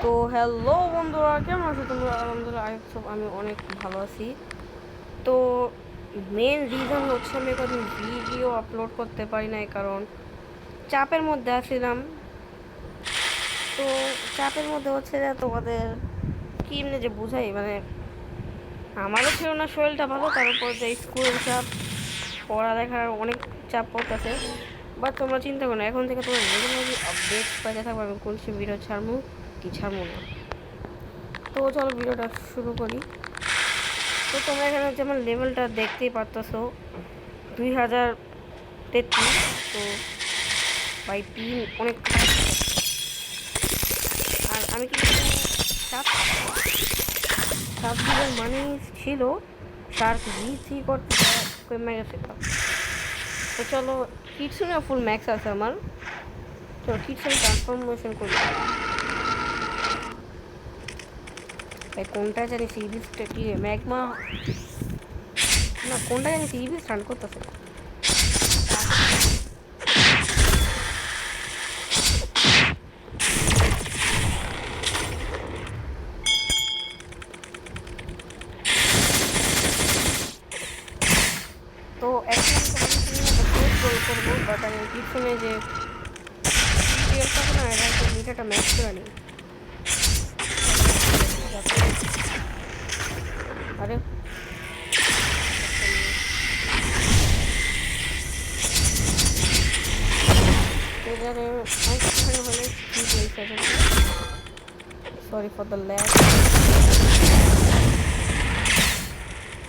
তো হ্যালো বন্ধুরা, কেমন আছো তোমরা? আলহামদুলিল্লাহ, আমি অনেক ভালো আছি। তো মেন রিজন হচ্ছে আমি কদিন ভিডিও আপলোড করতে পারি নাই, কারণ চাপের মধ্যে আছিলাম। তো চাপের মধ্যে হচ্ছে যে তোমাদের কি এমনি যে বুঝাই, মানে আমারও ছিল না শরীরটা ভালো, তার উপর যে স্কুলের চাপ, পড়ালেখার অনেক চাপ পড়তেছে। বাট তোমরা চিন্তা করো না, এখন থেকে তোমরা রেগুলারলি আপডেট পাইতে থাকবে আমি কোন সে ভিডিও ছাড়বো কি ছাড়বো না। তো চলো ভিডিওটা শুরু করি। তো তোমরা এখানে যেমন লেভেলটা দেখতেই পারতেছো, 2033। তো বাই পিন অনেক, আর আমি কিন্তু সাত সাত দিনের মানে ছিল শার্ক জি করতে কমে গেছে। তো চলো কিটসুনে ফুল ম্যাক্স আছে আমার। চলো কিটসুনে ট্রান্সফরমেশন করি। ভাই কোনটা জানি সিরিজটা কি ম্যাগমা, না কোনটা জানি সিরিজ রান করতেছে। তো এখন আমি তোমাদের সঙ্গে করবো, বাট আমি কিটসুনে যে রিয়েলটা না, এটা একটু মিটারটা ম্যাচ করে নিই। আরে এবারে একটুখানি হলে ঠিক হয়েছে। Sorry for the lag.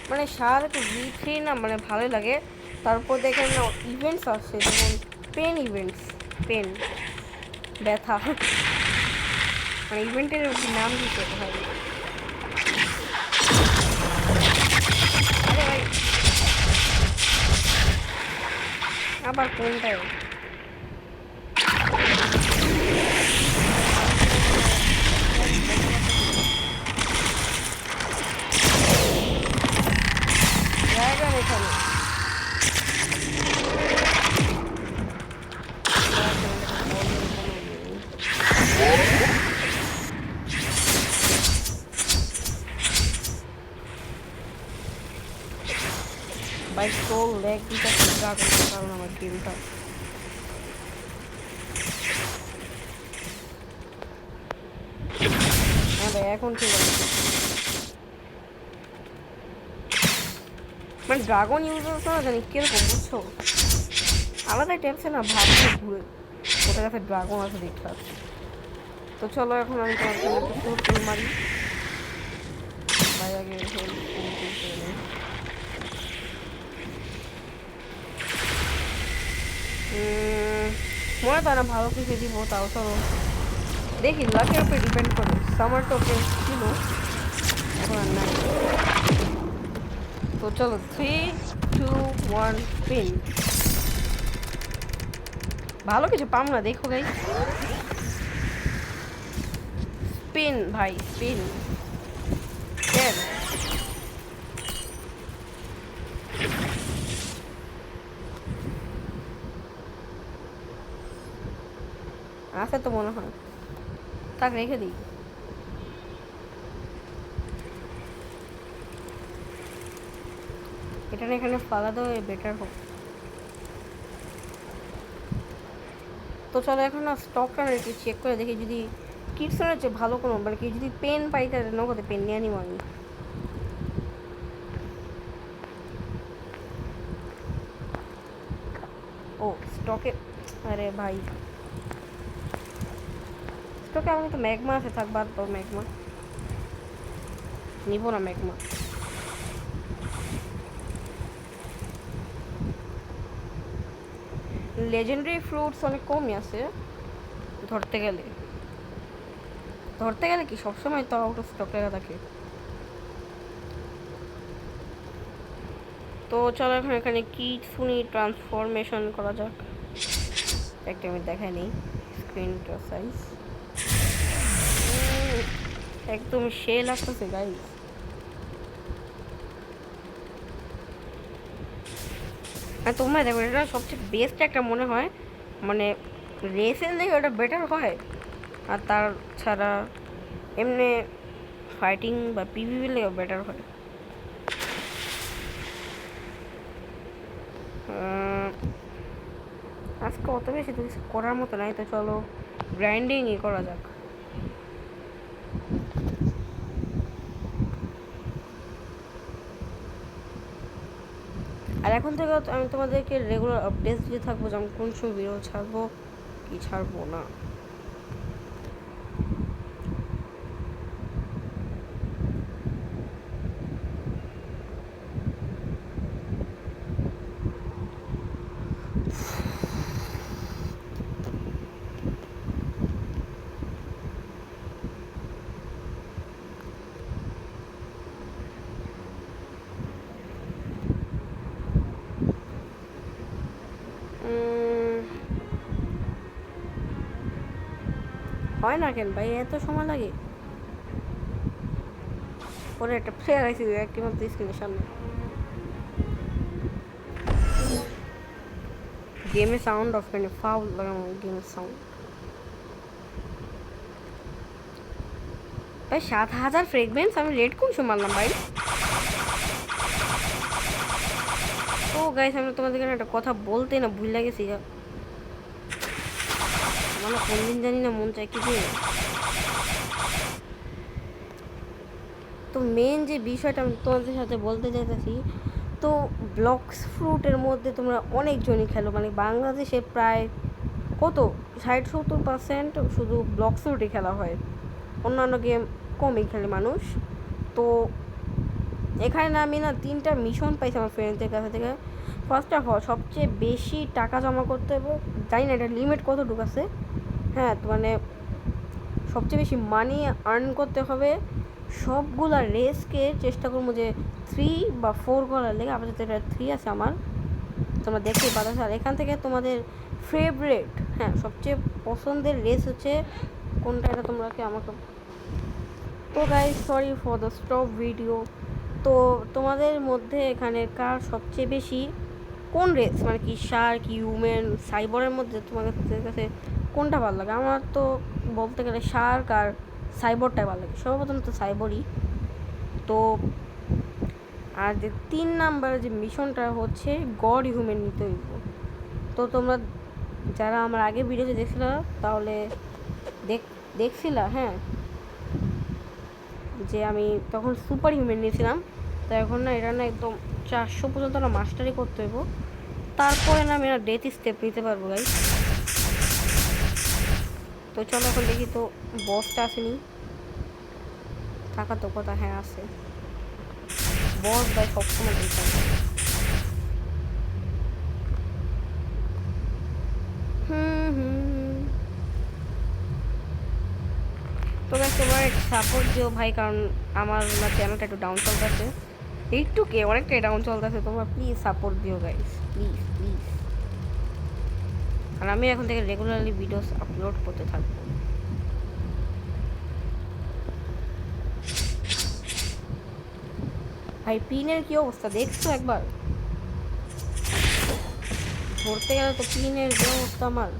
মানে শার্ক V3 না মানে ভালোই লাগে। তারপর দেখেন না ইভেন্টস আসছে, যেমন পেন ইভেন্টস, পেন ব্যথা, মানে ইভেন্টের নাম দিতে ভাই। আরে ভাই আবার কোনটায় ড্রাগন এখানে বাইক তো লেগ দিতে ড্রাগন, কারণ আমার গেমটা আমাদের এখন ঠিক আছে। মানে ড্রাগন ইউজ করতে না জানি কিরকম, বুঝছো? আলাদা টেপছে না, ভাবছে ঘুরে ওটার কাছে ড্রাগন আছে দেখতে পাচ্ছি। তো চলো এখন আমি তোমার জন্য একটু ফুল মারি। ভাই আগে মনে তো না ভালো কিছু দিব, তাও চলো দেখি, লাকের উপরে ডিপেন্ড করে। সামার টোকে ছিল, এখন আর নাই। তো চলো 3, 2, 1 স্পিন। ভালো কিছু পাম না, দেখো গাই। স্পিন ভাই স্পিন। কেন আছে তো মনে হয়, তাক রেখে দিই। এটা না এখানে ফালা দেওয়া বেটার হোক। তো চলো এখন না স্টকটা না একটু চেক করে দেখি, যদি কিটসের হচ্ছে ভালো কোনো, মানে কি যদি পেন পাই তাহলে নগদে পেন নিয়ে আনিব আমি। ও স্টকে, আরে ভাই স্টকে আমার তো ম্যাগমা আছে, থাক বাদ দাও, ম্যাগমা নিব না ম্যাগমা। লেজেন্ডারি ফ্রুটস অনেক কমই আছে ধরতে গেলে। ধরতে গেলে কি সবসময় তো আউট অফ স্টক লেখা থাকে। তো চলো এখন এখানে কি শুনি ট্রান্সফরমেশন করা যাক। একটা আমি দেখাই নিই স্ক্রিনটা সাইজ, একদম সে লাগতেছে গাইস। আর তোমরা দেখো, এটা সবচেয়ে বেস্ট একটা মনে হয়, মানে রেসের দিকে ওটা বেটার হয়। আর তাছাড়া এমনি ফাইটিং বা পিভিপি লেগেও বেটার হয়। আজকে অত বেশি তো কিছু করার মতো নাই, তো চলো গ্রাইন্ডিংই করা যাক। আর এখন থেকে আমি তোমাদেরকে রেগুলার আপডেটস দিয়ে থাকবো, যেমন কোন সময় ভিডিও ছাড়বো কি ছাড়বো না। হয় না কেন ভাই, এত সময় লাগে? পরে একটা প্লেয়ার আইসি একটি মাত্র স্ক্রিনের সামনে। গেমের সাউন্ড অফ করে ফাউল লাগানো, গেমের সাউন্ড। ভাই 7000 ফ্রেগমেন্টস, আমি রেড কোন সময় মারলাম ভাই? ও গাইস, আমি তোমাদেরকে একটা কথা বলতে না ভুলে গেছি। মানে কোন দিন জানি না মন চাই কি দিয়ে। তো মেন যে বিষয়টা আমি তোমাদের সাথে বলতে চাইতেছি, তো ব্লক্স ফ্রুটের মধ্যে তোমরা অনেকজনই খেলো, মানে বাংলাদেশে প্রায় কত 60-70% শুধু ব্লক্স ফ্রুটই খেলা হয়, অন্যান্য গেম কমই খেলে মানুষ। তো এখানে না আমি না 3টা মিশন পাইছি আমার ফ্রেন্ডদের কাছ থেকে। ফার্স্ট অফ অল সবচেয়ে বেশি টাকা জমা করতে হবে, জানি না এটা লিমিট কতটুকু আছে। হ্যাঁ, তো মানে সবচেয়ে বেশি মানি আর্ন করতে হবে। সবগুলা রেসকে চেষ্টা করবো যে 3 বা 4 করার লেগে। আপাতত এটা 3 আছে আমার, তোমরা দেখতেই পারো। আর এখান থেকে তোমাদের ফেভারেট, হ্যাঁ সবচেয়ে পছন্দের রেস হচ্ছে কোনটা, এটা তোমরা কি আমাকে। তো guys, sorry for the stop video. তো তোমাদের মধ্যে এখানে কার সবচেয়ে বেশি কোন রেস, মানে কি শার্ক, হিউম্যান, সাইবরের মধ্যে তোমাদের কাছে কোনটা ভালো লাগে? আমার তো বলতে গেলে শার্ক আর সাইবরটাই ভালো লাগে, সর্বপ্রথম তো সাইবরই। তো আর যে 3 নাম্বার যে মিশনটা হচ্ছে গড হিউম্যান নিতে হইব। তো তোমরা যারা আমার আগে ভিডিওতে দেখছিল তাহলে দেখছিলা, হ্যাঁ, যে আমি তখন সুপার হিউম্যান নিয়েছিলাম। তো এখন না এটা না একদম 400 পর্যন্ত না মাস্টারি করতে হইব, তারপরে না আমি না ডেথ স্টেপ নিতে পারবো গাই। তো চলো এখন দেখি তো বসটা আসেনি, থাকা তো কথা, হ্যাঁ আছে বস ভাই, সবসময় দেখতাম। তো গাইস তোমরা সাপোর্ট দিও ভাই, কারণ আমার চ্যানেলটা একটু ডাউন চলতেছে, একটু কে অনেকটাই ডাউন চলতেছে। তোমরা প্লিজ সাপোর্ট দিও গাইস, প্লিজ প্লিজ। আর আমি এখন থেকে রেগুলারলি ভিডিওস আপলোড করতে থাকবো। ভাই পিনের কি অবস্থা দেখছো একবার? ধরতে গেলে তো পিনের যে অবস্থা আমার।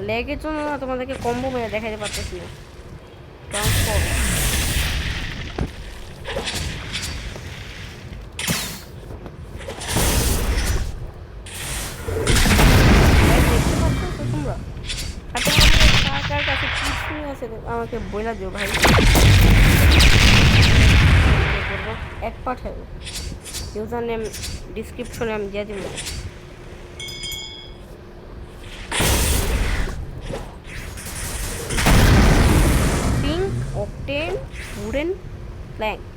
লেগের জন্য না তোমাদেরকে কম্বো মেরে দেখাতে পারতেছি না। তোমরা আর তোমাদের কার কাছে কিছু আছে আমাকে বইলা দিও ভাই, এক পাঠাই, ইউজার নেম ডিসক্রিপশনে আমি দিয়ে দিব। Pink octane wooden planks.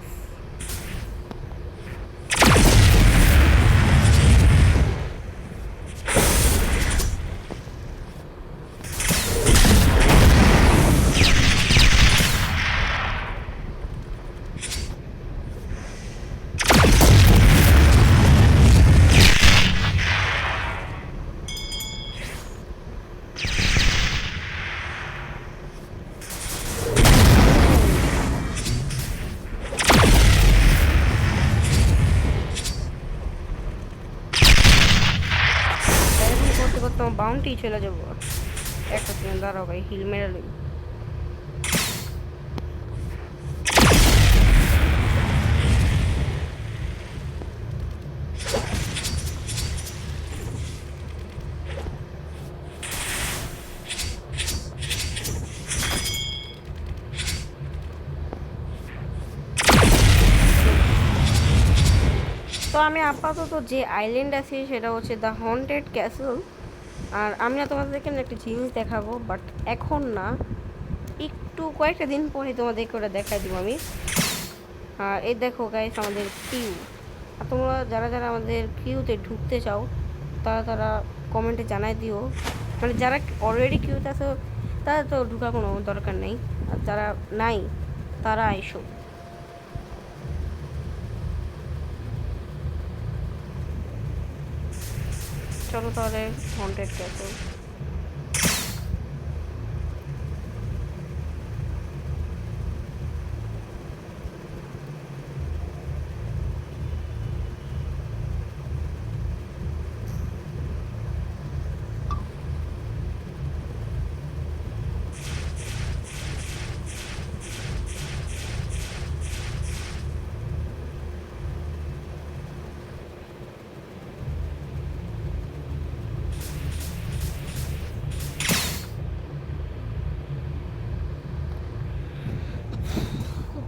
করতাম বাউন্টি চলে যাবো। একটা সেকেন্ড দাঁড়াও ভাই, হিল মেরে লই। তো আমি আপাতত যে আইল্যান্ড আছি সেটা হচ্ছে দ্য হন্টেড ক্যাসেল। আর আমি না তোমাদেরকে একটা জিনিস দেখাবো, বাট এখন না, একটু কয়েকটা দিন পরে তোমাদেরকে ওটা দেখাই দিব আমি। আর এই দেখো গাইস আমাদের কিউ। আর তোমরা যারা যারা আমাদের কিউতে ঢুকতে চাও তারা তারা কমেন্টে জানাই দিও। মানে যারা অলরেডি কিউতে আছো তারা তো ঢুকার কোনো দরকার নেই, আর যারা নাই তারা আইসো। চলো তাহলে হন্টেড ক্যাসেল।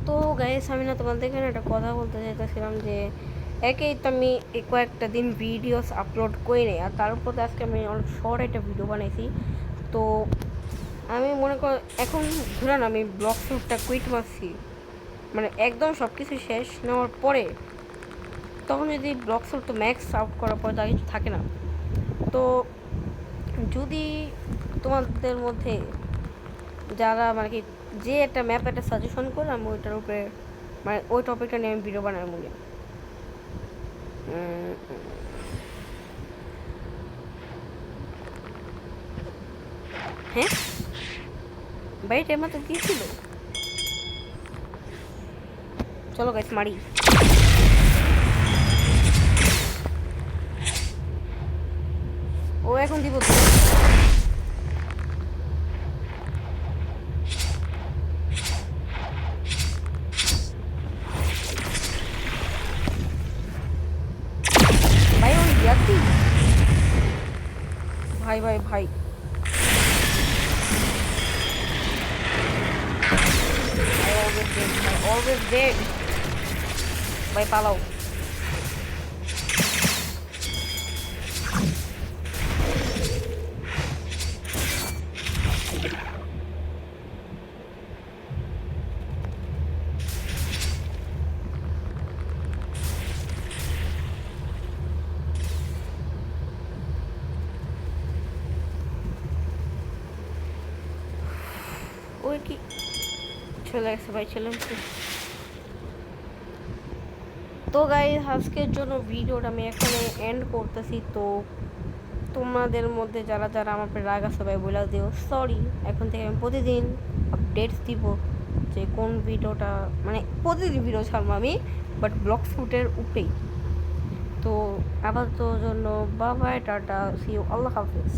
তো গাইস আমি না তোমাদেরকে একটা কথা বলতে চাইতেছিলাম যে একেই তো আমি কয়েকটা দিন ভিডিওস আপলোড করি নাই, আর তার উপর আজকে আমি অনেক শর্ট একটা ভিডিও বানাইছি। তো আমি মনে কর এখন ধরেন আমি ব্লগ শ্যুটটা কুইট মারছি, মানে একদম সব কিছু শেষ নেওয়ার পরে তখন যদি ব্লগ শ্যুট তো ম্যাক্স আউট করার পরে তার কিছু থাকে না। তো যদি তোমাদের মধ্যে যারা মানে কি যে একটা ম্যাপ একটা সাজেশন করে আমি ওইটার উপরে মানে ওই টপিকটা নিয়ে আমি ভিডিও বানাই মনে। হ্যাঁ ভাই এটা তো দিয়েছিল। চলো গাইস মারি। ও এখন দিব তো। ভাই ওই ইয়াতি ভাই ভাই ভাই অলওয়েজ ডেড ভাই পালাও। ওই কি চলে গেছে ভাই, চলে গেছে। তো গাইস আজকের জন্য ভিডিওটা আমি এখানে এন্ড করতেছি। তো তোমাদের মধ্যে যারা যারা আমার উপরে রাগ আছে ভাই বলে দিও সরি। এখন থেকে আমি প্রতিদিন আপডেটস দিব যে কোন ভিডিওটা, মানে প্রতিদিন ভিডিও ছাড়বো আমি, বাট ব্লগ শ্যুটের উপরেই। তো আপাতত জন্য bye bye, tata, see you, আল্লাহ হাফিজ।